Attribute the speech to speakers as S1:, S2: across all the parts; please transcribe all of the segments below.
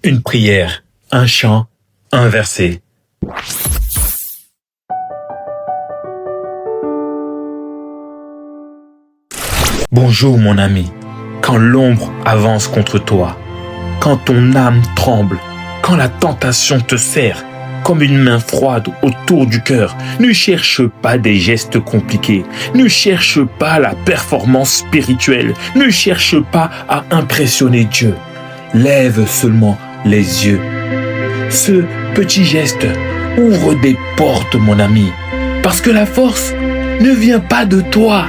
S1: Une prière, un chant, un verset. Bonjour mon ami, quand l'ombre avance contre toi, quand ton âme tremble, quand la tentation te serre comme une main froide autour du cœur, ne cherche pas des gestes compliqués, ne cherche pas la performance spirituelle, ne cherche pas à impressionner Dieu. Lève seulement les yeux. Ce petit geste ouvre des portes, mon ami, parce que la force ne vient pas de toi.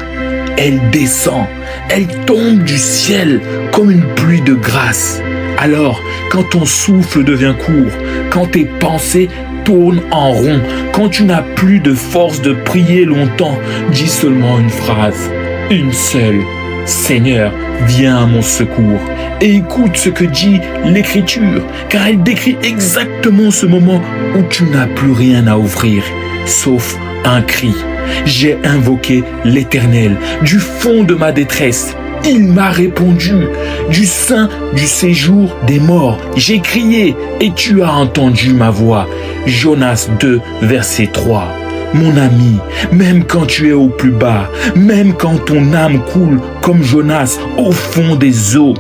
S1: Elle descend, elle tombe du ciel comme une pluie de grâce. Alors, quand ton souffle devient court, quand tes pensées tournent en rond, quand tu n'as plus de force de prier longtemps, dis seulement une phrase, une seule. Seigneur, viens à mon secours. Et écoute ce que dit l'Écriture, car elle décrit exactement ce moment où tu n'as plus rien à offrir, sauf un cri. J'ai invoqué l'Éternel du fond de ma détresse. Il m'a répondu du sein du séjour des morts. J'ai crié et tu as entendu ma voix. Jonas 2, verset 3. Mon ami, même quand tu es au plus bas, même quand ton âme coule comme Jonas au fond des eaux,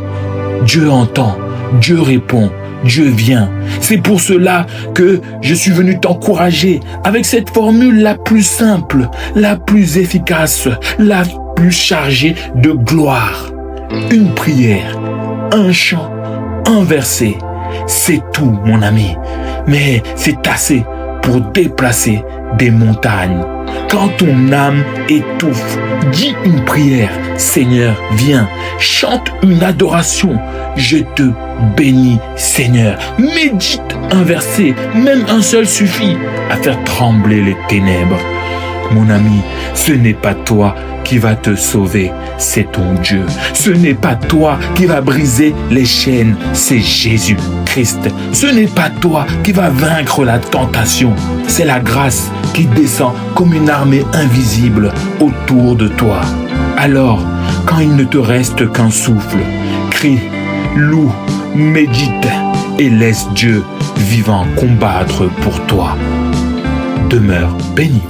S1: Dieu entend, Dieu répond, Dieu vient. C'est pour cela que je suis venu t'encourager avec cette formule la plus simple, la plus efficace, la plus chargée de gloire. Une prière, un chant, un verset, c'est tout mon ami. Mais c'est assez pour déplacer des montagnes. Quand ton âme étouffe, dis une prière. Seigneur, viens, chante une adoration. Je te bénis, Seigneur. Médite un verset, même un seul suffit à faire trembler les ténèbres. Mon ami, ce n'est pas toi qui va te sauver, c'est ton Dieu. Ce n'est pas toi qui va briser les chaînes, c'est Jésus-Christ. Ce n'est pas toi qui va vaincre la tentation, c'est la grâce qui descend comme une armée invisible autour de toi. Alors, quand il ne te reste qu'un souffle, crie, loue, médite et laisse Dieu vivant combattre pour toi. Demeure béni.